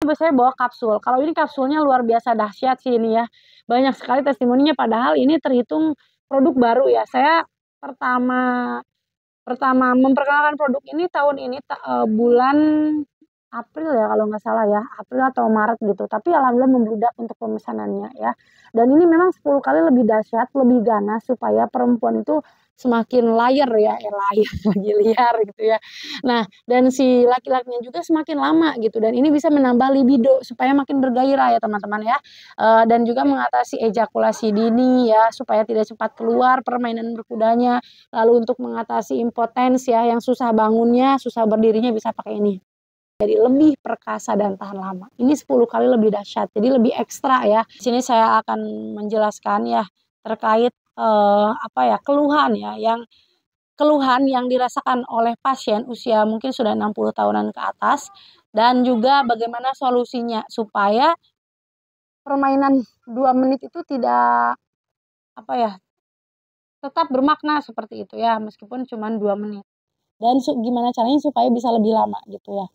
biasanya bawa kapsul. Kalau ini kapsulnya luar biasa dahsyat sih ini ya. Banyak sekali testimoninya padahal ini terhitung produk baru ya. Saya pertama pertama memperkenalkan produk ini tahun ini bulan April ya kalau nggak salah ya, April atau Maret gitu. Tapi alhamdulillah membludak untuk pemesanannya ya. Dan ini memang 10 kali lebih dahsyat, lebih ganas supaya perempuan itu semakin liar ya, liar lagi liar gitu ya. Nah, dan si laki-lakinya juga semakin lama gitu dan ini bisa menambah libido supaya makin bergairah ya teman-teman ya. Dan juga mengatasi ejakulasi dini ya supaya tidak cepat keluar permainan berkudanya. Lalu untuk mengatasi impotens ya yang susah bangunnya, susah berdirinya bisa pakai ini. Jadi lebih perkasa dan tahan lama. Ini 10 kali lebih dahsyat, jadi lebih ekstra ya. Di sini saya akan menjelaskan ya terkait keluhan ya, keluhan yang dirasakan oleh pasien usia mungkin sudah 60 tahunan ke atas dan juga bagaimana solusinya supaya permainan 2 menit itu tidak tetap bermakna seperti itu ya meskipun cuma 2 menit. Dan gimana caranya supaya bisa lebih lama gitu ya.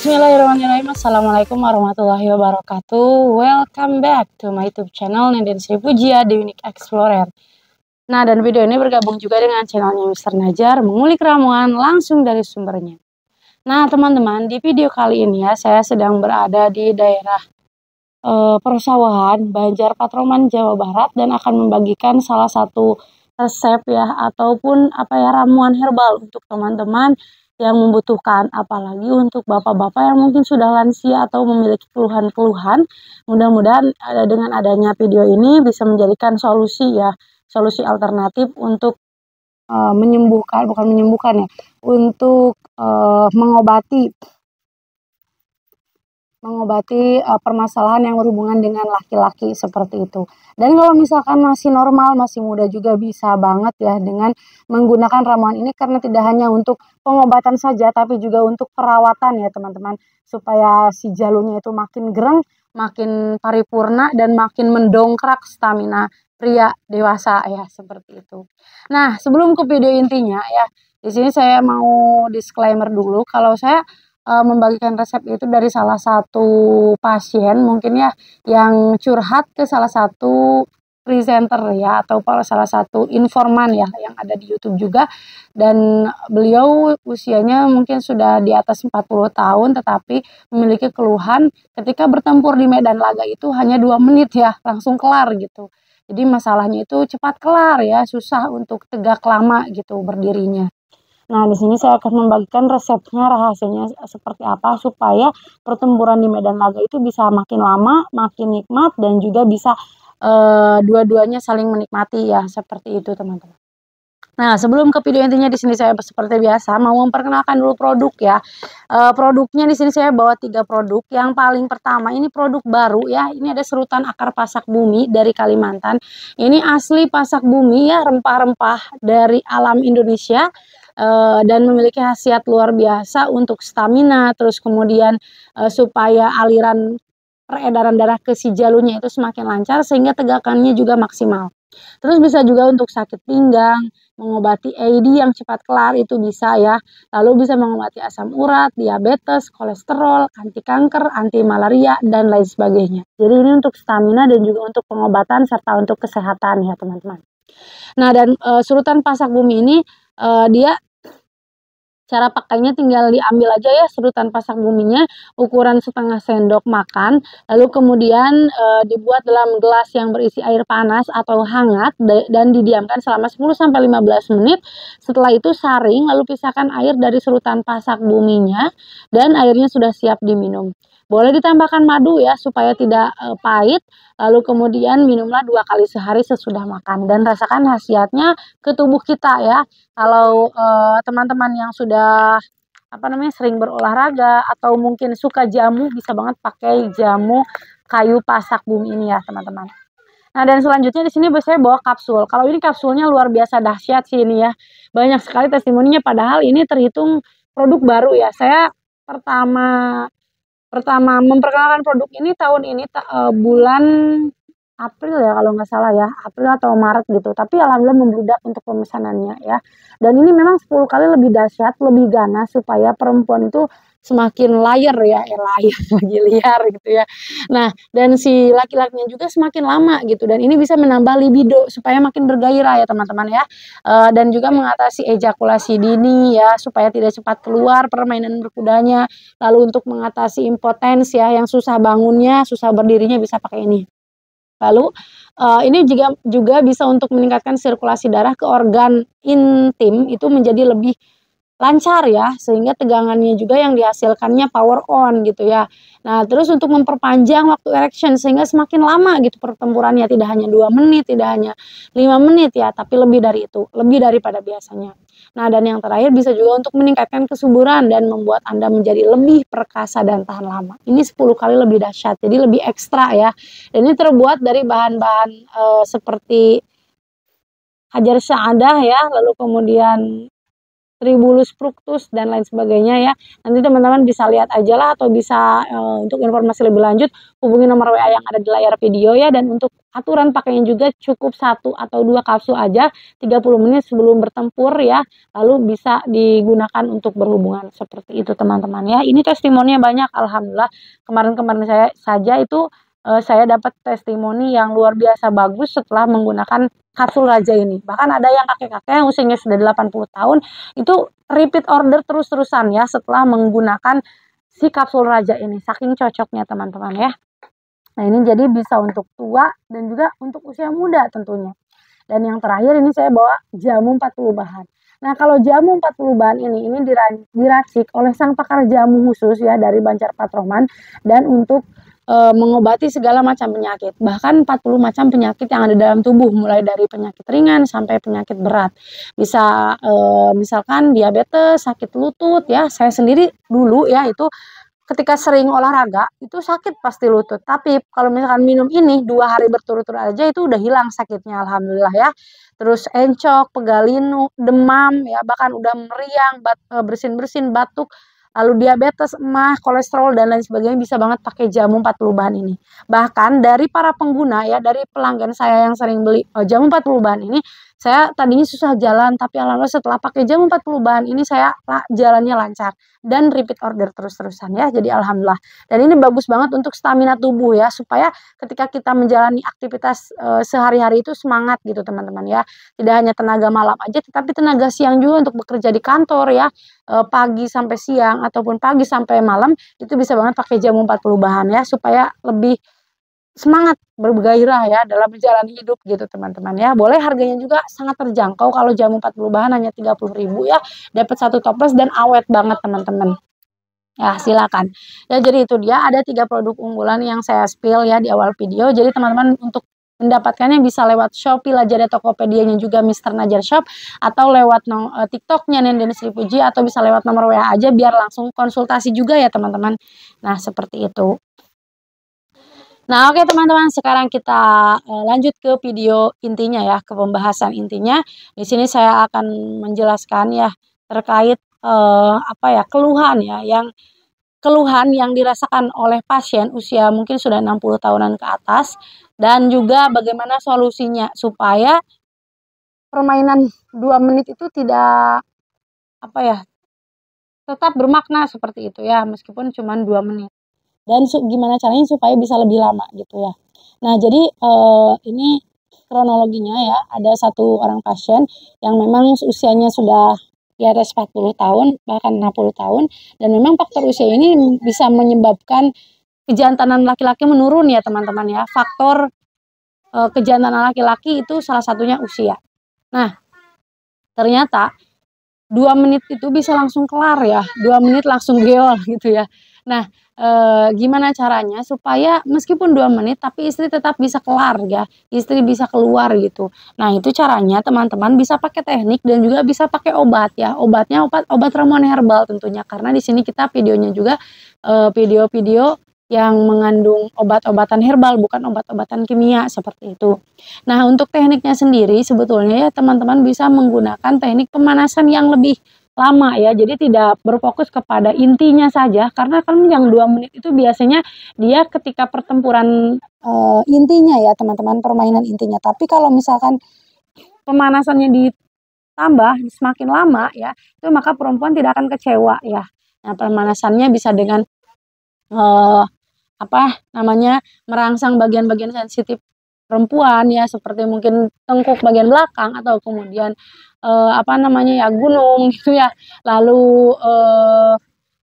Bismillahirrahmanirrahim. Assalamualaikum warahmatullahi wabarakatuh. Welcome back to my YouTube channel Nenden Sri Pujia The Unique Explorer. Nah, dan video ini bergabung juga dengan channelnya Mr. Najar, mengulik ramuan langsung dari sumbernya. Nah, teman-teman, di video kali ini ya, saya sedang berada di daerah persawahan Banjar Patroman, Jawa Barat dan akan membagikan salah satu resep ya ataupun ramuan herbal untuk teman-teman yang membutuhkan, apalagi untuk bapak-bapak yang mungkin sudah lansia atau memiliki keluhan-keluhan. Mudah-mudahan dengan adanya video ini bisa menjadikan solusi ya, solusi alternatif untuk untuk mengobati permasalahan yang berhubungan dengan laki-laki seperti itu. Dan kalau misalkan masih normal, masih muda juga bisa banget ya dengan menggunakan ramuan ini karena tidak hanya untuk pengobatan saja tapi juga untuk perawatan ya teman-teman supaya si jalurnya itu makin gereng, makin paripurna dan makin mendongkrak stamina pria dewasa ya seperti itu. Nah, sebelum ke video intinya ya, di sini saya mau disclaimer dulu kalau saya membagikan resep itu dari salah satu pasien mungkin ya yang curhat ke salah satu presenter ya atau salah satu informan ya yang ada di YouTube juga dan beliau usianya mungkin sudah di atas 40 tahun tetapi memiliki keluhan ketika bertempur di medan laga itu hanya 2 menit ya langsung kelar gitu. Jadi masalahnya itu cepat kelar ya, susah untuk tegak lama gitu berdirinya. Nah, di sini saya akan membagikan resepnya, rahasianya seperti apa supaya pertempuran di medan laga itu bisa makin lama, makin nikmat dan juga bisa dua-duanya saling menikmati ya, seperti itu teman-teman. Nah, sebelum ke video intinya di sini saya seperti biasa mau memperkenalkan dulu produk ya. Produknya di sini saya bawa 3 produk. Yang paling pertama ini produk baru ya. Ini ada serutan akar pasak bumi dari Kalimantan. Ini asli pasak bumi ya, rempah-rempah dari alam Indonesia. Dan memiliki khasiat luar biasa untuk stamina, terus kemudian supaya aliran peredaran darah ke si jalurnya itu semakin lancar sehingga tegakannya juga maksimal. Terus bisa juga untuk sakit pinggang, mengobati AID yang cepat kelar itu bisa ya. Lalu bisa mengobati asam urat, diabetes, kolesterol, anti kanker, anti malaria dan lain sebagainya. Jadi ini untuk stamina dan juga untuk pengobatan serta untuk kesehatan ya teman-teman. Nah, dan surutan pasak bumi ini dia cara pakainya tinggal diambil aja ya serutan pasak buminya ukuran setengah sendok makan, lalu kemudian dibuat dalam gelas yang berisi air panas atau hangat dan didiamkan selama 10-15 menit. Setelah itu saring lalu pisahkan air dari serutan pasak buminya dan airnya sudah siap diminum. Boleh ditambahkan madu ya supaya tidak pahit. Lalu kemudian minumlah 2 kali sehari sesudah makan dan rasakan khasiatnya ke tubuh kita ya. Kalau teman-teman yang sudah sering berolahraga atau mungkin suka jamu bisa banget pakai jamu kayu pasak bumi ini ya teman-teman. Nah, dan selanjutnya di sini saya bawa kapsul. Kalau ini kapsulnya luar biasa dahsyat sih ini ya. Banyak sekali testimoninya, padahal ini terhitung produk baru ya. Saya pertama memperkenalkan produk ini tahun ini bulan April ya kalau nggak salah ya, April atau Maret gitu. Tapi alhamdulillah membludak untuk pemesanannya ya. Dan ini memang 10 kali lebih dahsyat, lebih ganas supaya perempuan itu semakin liar ya, liar lagi liar gitu ya. Nah, dan si laki-lakinya juga semakin lama gitu, dan ini bisa menambah libido supaya makin bergairah ya teman-teman ya. Dan juga mengatasi ejakulasi dini ya, supaya tidak cepat keluar permainan berkudanya. Lalu untuk mengatasi impotensi ya, yang susah bangunnya, susah berdirinya, bisa pakai ini. Lalu ini juga bisa untuk meningkatkan sirkulasi darah ke organ intim itu menjadi lebih lancar ya, sehingga tegangannya juga yang dihasilkannya power on gitu ya. Nah, terus untuk memperpanjang waktu erection sehingga semakin lama gitu pertempurannya, tidak hanya 2 menit, tidak hanya 5 menit ya, tapi lebih dari itu, lebih daripada biasanya. Nah, dan yang terakhir bisa juga untuk meningkatkan kesuburan dan membuat Anda menjadi lebih perkasa dan tahan lama. Ini 10 kali lebih dahsyat, jadi lebih ekstra ya. Dan ini terbuat dari bahan-bahan seperti hajar syadah ya, lalu kemudian Tribulus fructus dan lain sebagainya ya. Nanti teman-teman bisa lihat aja lah, atau bisa untuk informasi lebih lanjut hubungi nomor WA yang ada di layar video ya. Dan untuk aturan pakainya juga cukup 1 atau 2 kapsul aja 30 menit sebelum bertempur ya. Lalu bisa digunakan untuk berhubungan, seperti itu teman-teman ya. Ini testimoninya banyak alhamdulillah. Kemarin-kemarin saja itu saya dapat testimoni yang luar biasa bagus setelah menggunakan kapsul raja ini. Bahkan ada yang kakek-kakek yang usianya sudah 80 tahun itu repeat order terus-terusan ya setelah menggunakan si kapsul raja ini. Saking cocoknya teman-teman ya. Nah, ini jadi bisa untuk tua dan juga untuk usia muda tentunya. Dan yang terakhir ini saya bawa jamu 40 bahan. Nah, kalau jamu 40 bahan ini diracik oleh sang pakar jamu khusus ya dari Banjar Patroman, dan untuk mengobati segala macam penyakit, bahkan 40 macam penyakit yang ada dalam tubuh, mulai dari penyakit ringan sampai penyakit berat. Bisa misalkan diabetes, sakit lutut ya. Saya sendiri dulu ya itu ketika sering olahraga itu sakit pasti lutut, tapi kalau misalkan minum ini 2 hari berturut-turut aja itu udah hilang sakitnya alhamdulillah ya. Terus encok, pegalinu, demam ya, bahkan udah meriang, bersin-bersin, batuk, lalu diabetes, emah, kolesterol dan lain sebagainya bisa banget pakai jamu 40 bahan ini. Bahkan dari para pengguna ya, dari pelanggan saya yang sering beli jamu 40 bahan ini, saya tadinya susah jalan, tapi alhamdulillah setelah pakai jamu 40 bahan ini saya jalannya lancar dan repeat order terus-terusan ya. Jadi alhamdulillah. Dan ini bagus banget untuk stamina tubuh ya, supaya ketika kita menjalani aktivitas sehari-hari itu semangat gitu teman-teman ya. Tidak hanya tenaga malam aja, tetapi tenaga siang juga untuk bekerja di kantor ya. Pagi sampai siang ataupun pagi sampai malam itu bisa banget pakai jamu 40 bahan ya, supaya lebih semangat bergairah ya dalam menjalani hidup gitu teman-teman ya. Boleh, harganya juga sangat terjangkau. Kalau jamu 40 bahan hanya 30.000 ya, dapat 1 toples dan awet banget teman-teman. Ya, silakan. Ya, jadi itu dia ada 3 produk unggulan yang saya spill ya di awal video. Jadi teman-teman untuk mendapatkannya bisa lewat Shopee, Lazada, Tokopedia-nya juga Mr. Najar Shop, atau lewat TikTok-nya Nenden Sri Puji, atau bisa lewat nomor WA aja biar langsung konsultasi juga ya teman-teman. Nah, seperti itu. Nah, oke teman-teman, sekarang kita lanjut ke video intinya ya, ke pembahasan intinya. Di sini saya akan menjelaskan ya terkait keluhan ya, keluhan yang dirasakan oleh pasien usia mungkin sudah 60 tahunan ke atas, dan juga bagaimana solusinya supaya permainan 2 menit itu tidak tetap bermakna seperti itu ya, meskipun cuma 2 menit. Dan gimana caranya supaya bisa lebih lama gitu ya. Nah, jadi ini kronologinya ya, ada 1 orang pasien yang memang usianya sudah di atas 40 tahun, bahkan 60 tahun, dan memang faktor usia ini bisa menyebabkan kejantanan laki-laki menurun ya teman-teman ya. Faktor kejantanan laki-laki itu salah satunya usia. Nah, ternyata 2 menit itu bisa langsung kelar ya, 2 menit langsung geol gitu ya. Nah, gimana caranya supaya meskipun 2 menit tapi istri tetap bisa kelar ya, istri bisa keluar gitu. Nah, itu caranya teman-teman bisa pakai teknik dan juga bisa pakai obat ya. Obatnya obat ramuan herbal tentunya, karena di sini kita videonya juga video-video yang mengandung obat-obatan herbal, bukan obat-obatan kimia seperti itu. Nah, untuk tekniknya sendiri sebetulnya ya teman-teman bisa menggunakan teknik pemanasan yang lebih lama ya. Jadi tidak berfokus kepada intinya saja, karena kan yang 2 menit itu biasanya dia ketika pertempuran intinya ya teman-teman, permainan intinya. Tapi kalau misalkan pemanasannya ditambah semakin lama ya, itu maka perempuan tidak akan kecewa ya. Nah, pemanasannya bisa dengan eh, apa namanya, merangsang bagian-bagian sensitif perempuan ya, seperti mungkin tengkuk bagian belakang atau kemudian apa namanya ya, gunung gitu ya. Lalu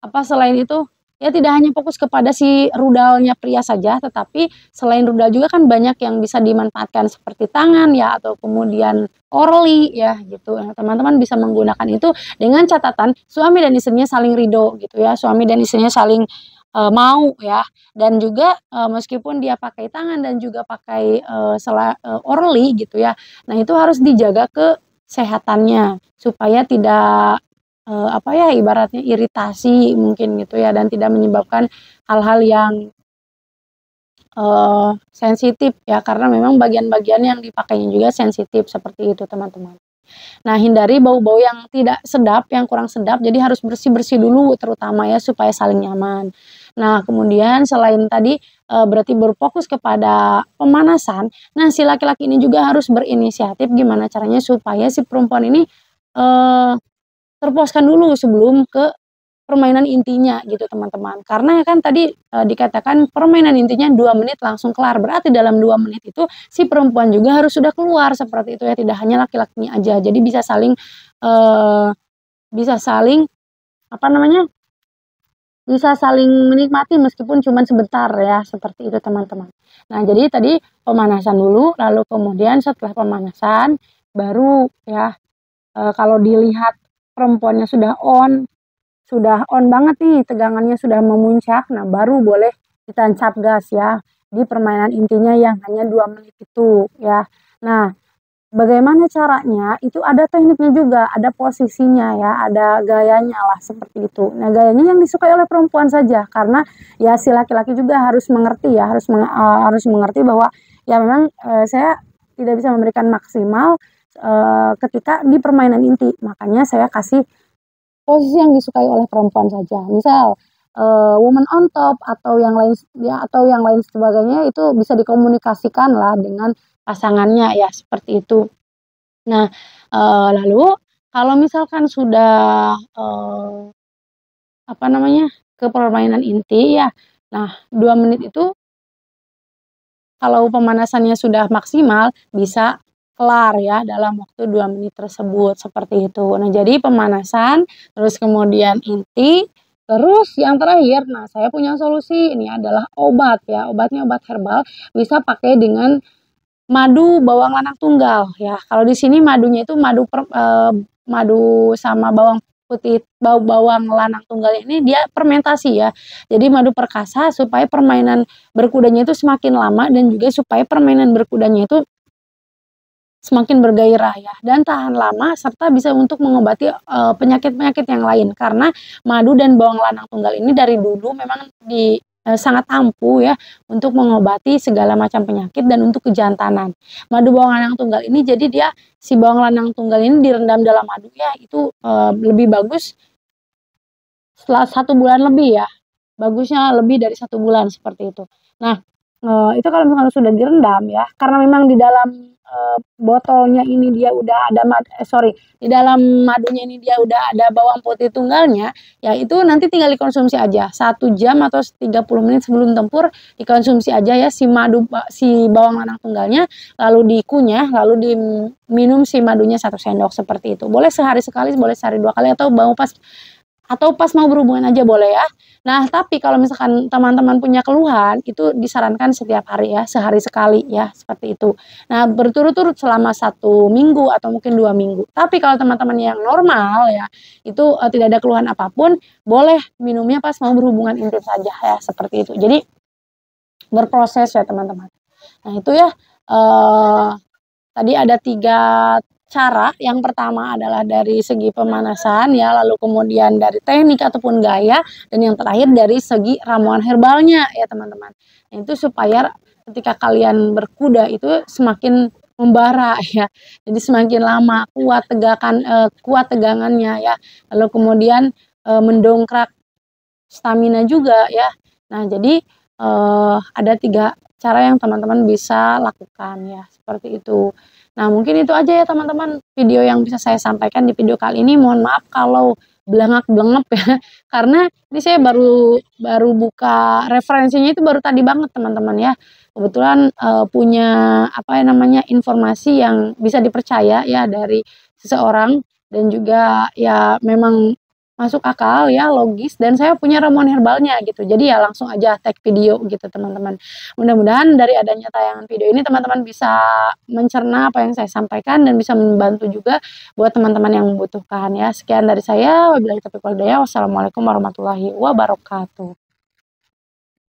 apa selain itu ya tidak hanya fokus kepada si rudalnya pria saja, tetapi selain rudal juga kan banyak yang bisa dimanfaatkan seperti tangan ya, atau kemudian orli ya gitu. Nah, teman-teman bisa menggunakan itu dengan catatan suami dan istrinya saling ridho gitu ya, suami dan istrinya saling mau ya, dan juga meskipun dia pakai tangan dan juga pakai orli gitu ya, nah itu harus dijaga kesehatannya supaya tidak apa ya, ibaratnya iritasi mungkin gitu ya, dan tidak menyebabkan hal-hal yang sensitif ya, karena memang bagian-bagian yang dipakainya juga sensitif seperti itu teman-teman. Nah, hindari bau-bau yang tidak sedap, yang kurang sedap, jadi harus bersih-bersih dulu terutama ya supaya saling nyaman. Nah, kemudian selain tadi berarti berfokus kepada pemanasan, nah si laki-laki ini juga harus berinisiatif gimana caranya supaya si perempuan ini eh, terpuaskan dulu sebelum ke permainan intinya gitu teman-teman. Karena kan tadi dikatakan permainan intinya 2 menit langsung kelar. Berarti dalam 2 menit itu si perempuan juga harus sudah keluar seperti itu ya, tidak hanya laki-lakinya aja. Jadi eh, bisa saling apa namanya? Bisa saling menikmati meskipun cuma sebentar ya, seperti itu teman-teman. Nah, jadi tadi pemanasan dulu, lalu kemudian setelah pemanasan baru ya, kalau dilihat perempuannya sudah on banget nih, tegangannya sudah memuncak, nah baru boleh ditancap gas ya di permainan intinya yang hanya 2 menit itu ya. Nah, bagaimana caranya? Itu ada tekniknya juga, ada posisinya ya, ada gayanya lah seperti itu. Nah, gayanya yang disukai oleh perempuan saja, karena ya si laki-laki juga harus mengerti ya, harus mengerti bahwa ya memang saya tidak bisa memberikan maksimal ketika di permainan inti. Makanya saya kasih posisi yang disukai oleh perempuan saja. Misal woman on top atau yang lain ya, atau yang lain sebagainya, itu bisa dikomunikasikan lah dengan pasangannya ya, seperti itu. Nah, lalu kalau misalkan sudah apa namanya, ke permainan inti ya. Nah, 2 menit itu kalau pemanasannya sudah maksimal bisa kelar ya dalam waktu 2 menit tersebut, seperti itu. Nah, jadi pemanasan, terus kemudian inti, terus yang terakhir, nah saya punya solusi, ini adalah obat ya, obatnya obat herbal, bisa pakai dengan madu bawang lanang tunggal ya. Kalau di sini madunya itu madu sama bawang putih, bawang lanang tunggal ini dia fermentasi ya. Jadi madu perkasa supaya permainan berkudanya itu semakin lama, dan juga supaya permainan berkudanya itu semakin bergairah ya, dan tahan lama, serta bisa untuk mengobati penyakit-penyakit yang lain, karena madu dan bawang lanang tunggal ini dari dulu memang sangat ampuh ya untuk mengobati segala macam penyakit dan untuk kejantanan. Madu bawang lanang tunggal ini, jadi dia si bawang lanang tunggal ini direndam dalam madu ya, itu lebih bagus setelah 1 bulan lebih ya, bagusnya lebih dari 1 bulan seperti itu. Nah, itu kalau misalkan sudah direndam ya, karena memang di dalam botolnya ini dia udah ada di dalam madunya ini dia udah ada bawang putih tunggalnya, ya itu nanti tinggal dikonsumsi aja 1 jam atau 30 menit sebelum tempur, dikonsumsi aja ya si bawang lanang tunggalnya, lalu dikunyah, lalu diminum si madunya 1 sendok seperti itu. Boleh sehari sekali, boleh sehari 2 kali, atau pas mau berhubungan aja boleh ya. Nah, tapi kalau misalkan teman-teman punya keluhan, itu disarankan setiap hari ya, sehari sekali ya, seperti itu. Nah, berturut-turut selama 1 minggu atau mungkin 2 minggu. Tapi kalau teman-teman yang normal ya, itu tidak ada keluhan apapun, boleh minumnya pas mau berhubungan intim saja ya, seperti itu. Jadi berproses ya teman-teman. Nah, itu ya tadi ada 3 cara. Yang pertama adalah dari segi pemanasan ya, lalu kemudian dari teknik ataupun gaya, dan yang terakhir dari segi ramuan herbalnya ya teman-teman. Itu supaya ketika kalian berkuda itu semakin membara ya. Jadi semakin lama kuat tegangannya ya. Lalu kemudian mendongkrak stamina juga ya. Nah, jadi ada 3 cara yang teman-teman bisa lakukan ya, seperti itu. Nah, mungkin itu aja ya teman-teman video yang bisa saya sampaikan di video kali ini. Mohon maaf kalau blengap-blengep ya, karena ini saya baru baru buka referensinya itu baru tadi banget teman-teman ya. Kebetulan punya apa ya namanya, informasi yang bisa dipercaya ya dari seseorang, dan juga ya memang masuk akal ya, logis, dan saya punya ramuan herbalnya gitu. Jadi ya langsung aja tag video gitu teman-teman. Mudah-mudahan dari adanya tayangan video ini teman-teman bisa mencerna apa yang saya sampaikan dan bisa membantu juga buat teman-teman yang membutuhkan ya. Sekian dari saya, wabillahi taufiq wal hidayah. Wassalamualaikum warahmatullahi wabarakatuh.